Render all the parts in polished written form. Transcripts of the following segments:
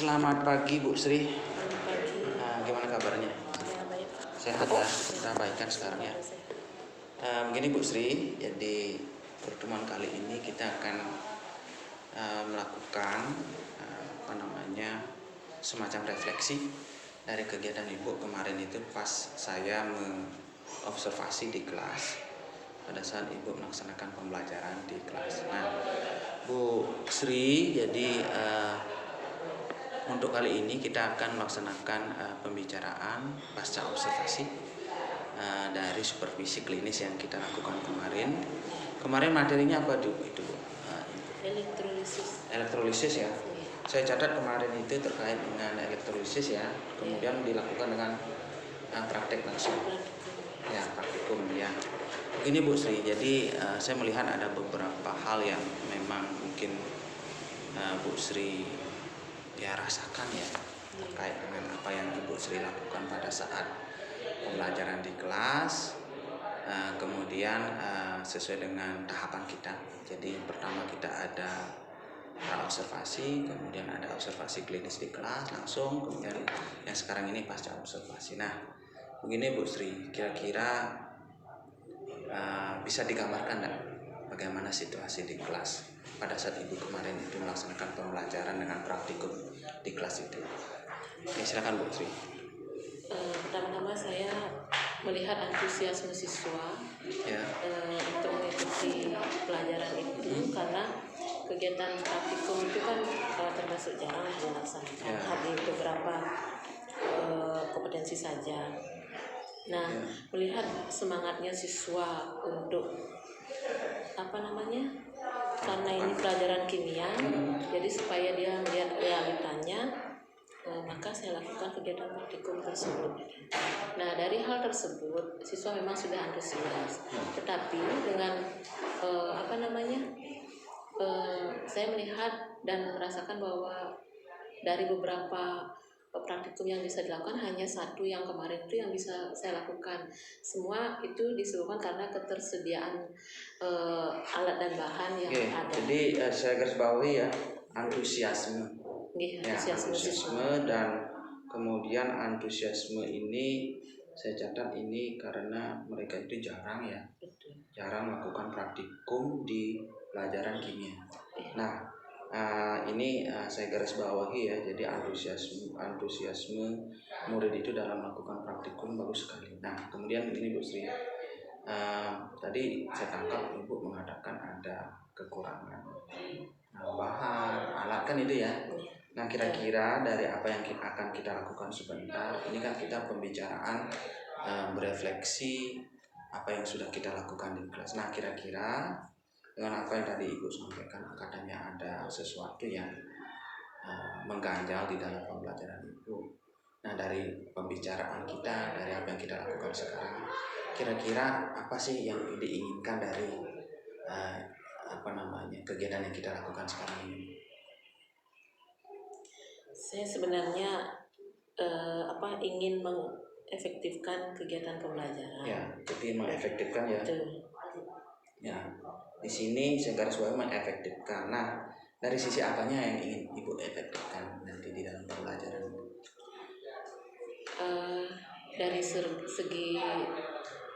Selamat pagi Bu Sri. Selamat pagi. Gimana kabarnya? Ya, baik. Sehat ya? Kita baikkan sekarang ya. Begini Bu Sri, jadi pertemuan kali ini kita akan melakukan semacam refleksi dari kegiatan Ibu kemarin itu pas saya mengobservasi di kelas pada saat Ibu melaksanakan pembelajaran di kelas. Nah, Bu Sri, jadi untuk kali ini kita akan melaksanakan pembicaraan pasca observasi dari supervisi klinis yang kita lakukan kemarin. Kemarin materinya apa itu? Elektrolisis ya. Saya catat kemarin itu terkait dengan elektrolisis ya. Kemudian dilakukan dengan praktek langsung. Ya, praktikum ya. Begini Bu Sri, jadi saya melihat ada beberapa hal yang memang mungkin Bu Sri ya rasakan ya terkait dengan apa yang Ibu Sri lakukan pada saat pembelajaran di kelas. Kemudian sesuai dengan tahapan kita. Jadi pertama kita ada observasi, kemudian ada observasi klinis di kelas langsung, kemudian yang sekarang ini pasca observasi. Nah, begini Bu Sri, kira-kira bisa digambarkan enggak bagaimana situasi di kelas pada saat Ibu kemarin itu melaksanakan pembelajaran dengan praktikum di kelas itu? Oke, silakan Bu Sri. Pertama-tama saya melihat antusiasme siswa untuk mengikuti pelajaran itu karena kegiatan praktikum itu kan termasuk jarang dilaksanakan, hanya beberapa kompetensi saja. Nah, melihat semangatnya siswa untuk karena ini pelajaran kimia, jadi supaya dia melihat realitanya, maka saya lakukan kegiatan praktikum tersebut. Nah, dari hal tersebut siswa memang sudah antusias, tetapi dengan saya melihat dan merasakan bahwa dari beberapa praktikum yang bisa dilakukan, hanya satu yang kemarin itu yang bisa saya lakukan. Semua itu disebabkan karena ketersediaan alat dan bahan yang ada. Jadi saya garis bawahi ya, antusiasme dan kemudian antusiasme ini saya catat ini karena mereka itu jarang melakukan praktikum di pelajaran kimia. Nah, ini saya garis bawahi ya, jadi antusiasme murid itu dalam melakukan praktikum bagus sekali. Nah, kemudian ini Bu Sri, tadi saya tangkap Ibu mengatakan ada kekurangan bahan, alat kan itu ya. Nah, kira-kira dari apa yang akan kita lakukan sebentar, ini kan kita pembicaraan berefleksi apa yang sudah kita lakukan di kelas. Nah, kira-kira dengan apa yang tadi Ibu sampaikan, katanya ada sesuatu yang mengganjal di dalam pembelajaran itu. Nah, dari pembicaraan kita, dari apa yang kita lakukan sekarang, kira-kira apa sih yang diinginkan dari kegiatan yang kita lakukan sekarang ini? Saya sebenarnya ingin mengefektifkan kegiatan pembelajaran. Ya, jadi mengefektifkan ya. Betul. Ya, di sini saya garis bawahi mengefektifkan. Nah, dari sisi apanya yang ingin Ibu efektifkan nanti di dalam pembelajaran? Dari segi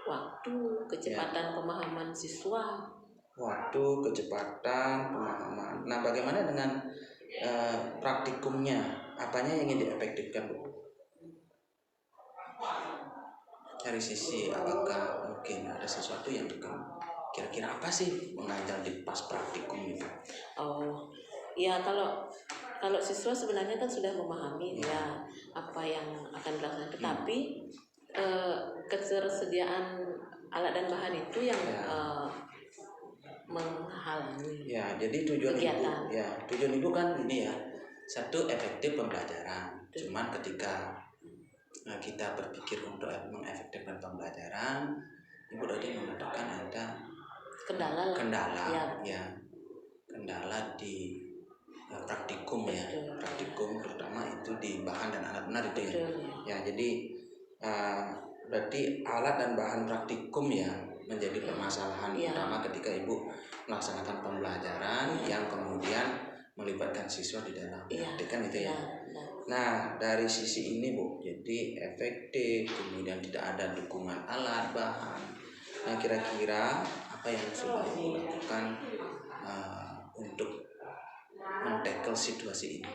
waktu, kecepatan pemahaman siswa. Waktu, kecepatan, pemahaman. Nah, bagaimana dengan praktikumnya? Apanya yang ingin diefektifkan, Bu? Dari sisi apakah mungkin ada sesuatu yang kira-kira apa sih mengajar di pas praktikum itu? Oh, ya kalau siswa sebenarnya kan sudah memahami ya apa yang akan dilakukan, tetapi ketersediaan alat dan bahan itu yang menghalangi. Ya, jadi tujuan Ibu kan ini ya, satu efektif pembelajaran. Cuman ketika kita berpikir untuk mengefektifkan pembelajaran, Ibu tadi mengatakan ada kendala di praktikum ya. Praktikum terutama itu di bahan dan alat benar itu ya. Ya, jadi berarti alat dan bahan praktikum ya menjadi permasalahan utama ketika Ibu melaksanakan pembelajaran yang kemudian melibatkan siswa di dalam praktikan itu ya. Nah, dari sisi ini Bu, jadi efektif, kemudian tidak ada dukungan alat, bahan. Nah, kira-kira apa yang sudah Ibu lakukan untuk men-tackle situasi ini?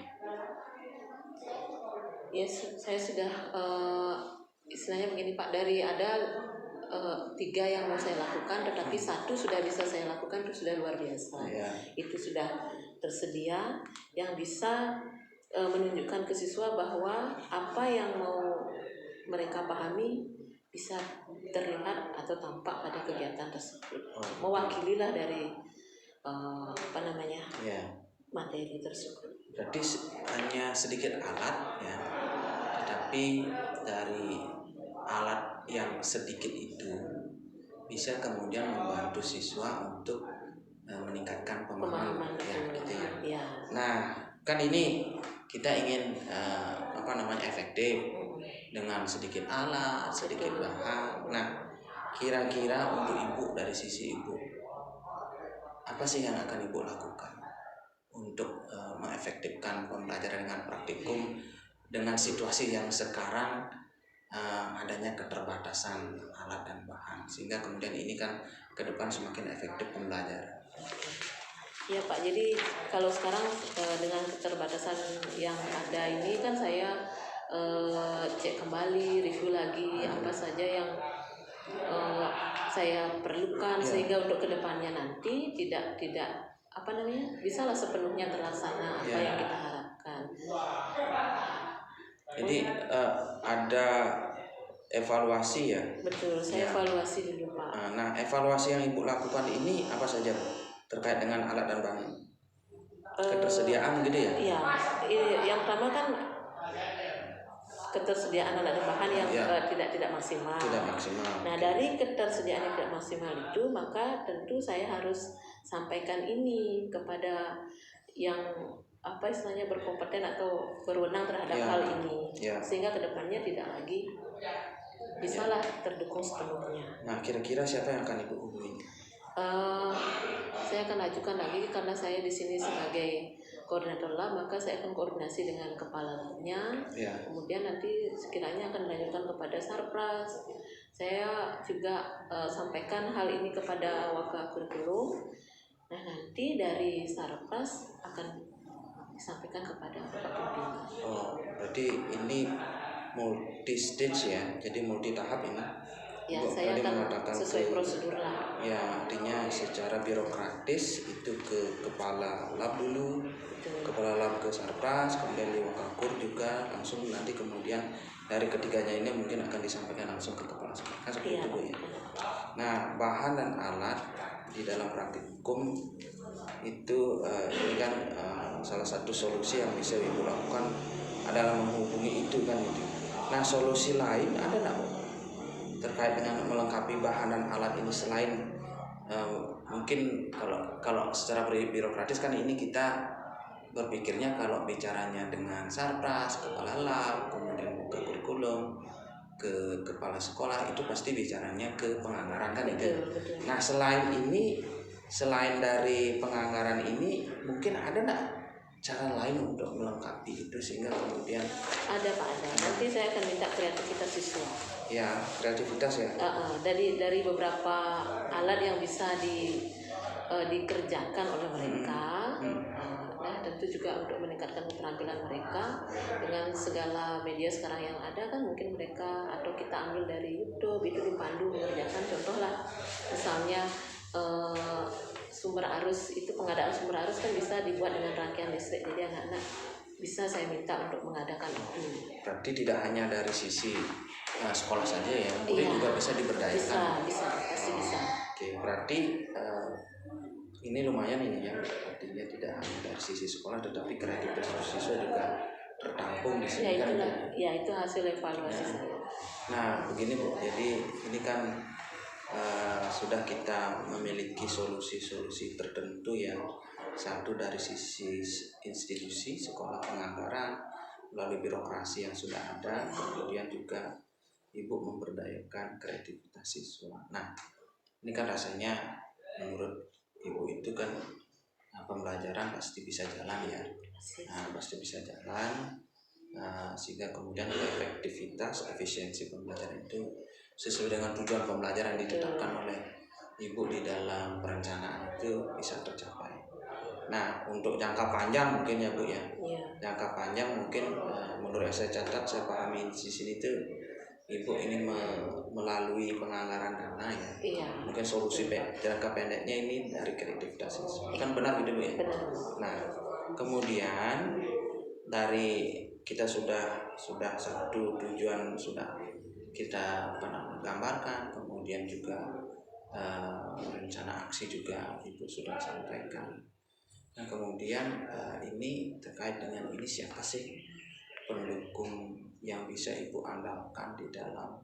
Ya, saya sudah istilahnya begini Pak, dari ada 3 yang mau saya lakukan, tetapi 1 sudah bisa saya lakukan, itu sudah luar biasa. Itu sudah tersedia yang bisa menunjukkan ke siswa bahwa apa yang mau mereka pahami bisa terlihat atau tampak pada kegiatan tersebut. Mewakililah dari materi tersebut. Berarti hanya sedikit alat ya, tetapi dari alat yang sedikit itu bisa kemudian membantu siswa untuk meningkatkan pemahaman ya, gitu ya. Nah, kan ini kita ingin efektif dengan sedikit alat, sedikit bahan. Nah, kira-kira untuk Ibu, dari sisi Ibu, apa sih yang akan Ibu lakukan untuk mengefektifkan pembelajaran dengan praktikum dengan situasi yang sekarang adanya keterbatasan alat dan bahan, sehingga kemudian ini kan ke depan semakin efektif pembelajaran. Ya Pak, jadi kalau sekarang dengan keterbatasan yang ada ini kan saya cek kembali, review lagi apa saja yang saya perlukan sehingga untuk kedepannya nanti tidak bisalah sepenuhnya terlaksana apa yang kita harapkan. Jadi ada evaluasi ya? Betul, saya evaluasi dulu Pak. Nah, evaluasi yang Ibu lakukan ini apa saja terkait dengan alat dan bahan? Ketersediaan gitu ya? Iya, yang pertama kan ketersediaan alat dan bahan yang tidak maksimal. Nah, dari ketersediaan yang tidak maksimal itu, maka tentu saya harus sampaikan ini kepada yang istilahnya berkompeten atau berwenang terhadap hal ini, sehingga kedepannya tidak lagi bisalah terdukung sepenuhnya. Nah, kira-kira siapa yang akan Ibu hubungi? Saya akan ajukan lagi karena saya di sini sebagai koordinator lab, maka saya akan koordinasi dengan kepala labnya. Kemudian nanti sekiranya akan dilanjutkan kepada Sarpras. Saya juga sampaikan hal ini kepada Waka Kurikulum. Nah, nanti dari Sarpras akan disampaikan kepada Bapak Pimpinan. Berarti ini multi stage ya, jadi multi tahap ini. Ya, saya akan sesuai prosedur lah. Ya, artinya secara birokratis itu ke kepala lab dulu, kepala lab ke Sarpras, kemudian di Wakakur juga langsung, nanti kemudian dari ketiganya ini mungkin akan disampaikan langsung ke kepala Sarpras seperti itu ya. Nah, bahan dan alat di dalam praktikum itu ini kan salah satu solusi yang bisa Ibu lakukan adalah menghubungi itu kan itu. Nah, solusi lain ada nggak Bu terkait dengan melengkapi bahan dan alat ini selain mungkin kalau secara birokratis kan ini kita berpikirnya kalau bicaranya dengan Sarpras, kepala lab, kemudian buka kurikulum, ke kepala sekolah, itu pasti bicaranya ke penganggaran kan itu. Nah, selain dari penganggaran ini mungkin ada nggak cara lain untuk melengkapi itu sehingga kemudian ada Pak, ada. Nanti saya akan minta kreativitas siswa. Ya, kreativitas ya. Dari beberapa alat yang bisa dikerjakan oleh mereka. Nah, tentu juga untuk meningkatkan keterampilan mereka dengan segala media sekarang yang ada kan, mungkin mereka atau kita ambil dari YouTube itu dipandu mengerjakan. Contoh lah, misalnya sumber arus itu, pengadaan sumber arus kan bisa dibuat dengan rangkaian listrik, jadi anak-anak bisa saya minta untuk mengadakan itu. Berarti tidak hanya dari sisi sekolah saja ya, murid juga bisa diberdayakan. Bisa, pasti bisa. Oke, berarti ini lumayan ini ya, artinya tidak hanya dari sisi sekolah tetapi kreativitas siswa juga tertampung di sini kan. Itu hasil evaluasi saya. Nah, begini Bu, jadi ini kan sudah kita memiliki solusi-solusi tertentu yang satu dari sisi institusi sekolah, penganggaran melalui birokrasi yang sudah ada, kemudian juga Ibu memberdayakan kreativitas siswa. Nah, ini kan rasanya menurut Ibu itu kan pembelajaran pasti bisa jalan ya. Nah, pasti bisa jalan sehingga kemudian efektivitas, efisiensi pembelajaran itu sesuai dengan tujuan pembelajaran yang ditetapkan oleh ibu di dalam perencanaan itu bisa tercapai. Nah, untuk jangka panjang mungkin ya Bu ya. Jangka panjang mungkin menurut yang saya catat, saya pahami di sini tuh ibu ini melalui penganggaran dana ya. Mungkin solusi jangka pendeknya ini dari kreativitas siswa. Kan benar gitu Bu ya. Nah, kemudian dari kita sudah satu tujuan sudah kita gambarkan, kemudian juga rencana aksi juga ibu sudah sampaikan. Nah, kemudian ini terkait dengan ini siapa sih pendukung yang bisa ibu andalkan di dalam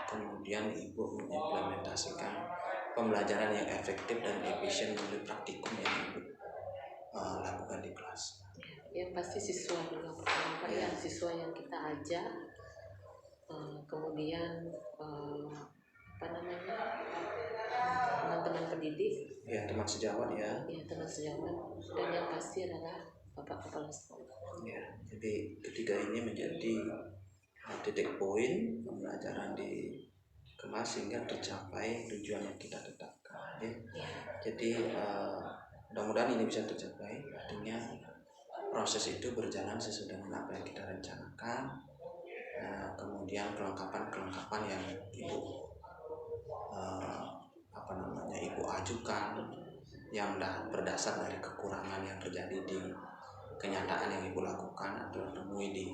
kemudian ibu mengimplementasikan pembelajaran yang efektif dan efisien melalui praktikum yang ibu lakukan di kelas. Yang pasti siswa dulu pertama ya, siswa yang kita ajak, kemudian teman-teman pendidik, teman sejawat teman sejawat, dan yang pasti adalah bapak kepala sekolah. Jadi ketiga ini menjadi titik poin pembelajaran di kelas sehingga tercapai tujuan yang kita tetapkan. Jadi mudah-mudahan ini bisa tercapai. Artinya proses itu berjalan sesuai dengan apa yang kita rencanakan. Kemudian kelengkapan yang ibu ibu ajukan yang berdasar dari kekurangan yang terjadi di kenyataan yang ibu lakukan atau temui di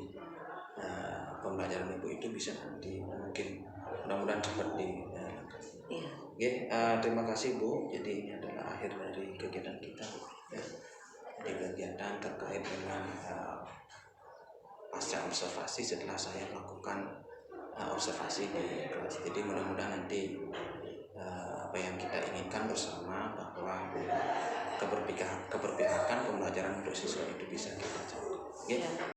pembelajaran ibu itu bisa nanti mungkin mudah-mudahan cepat terima kasih Bu. Jadi ini adalah akhir dari kegiatan kita Jadi kegiatan terkait dengan pasca observasi setelah saya melakukan observasi di kelas. Jadi mudah-mudahan nanti apa yang kita inginkan bersama bahwa keberpihakan pembelajaran untuk siswa itu bisa kita capai.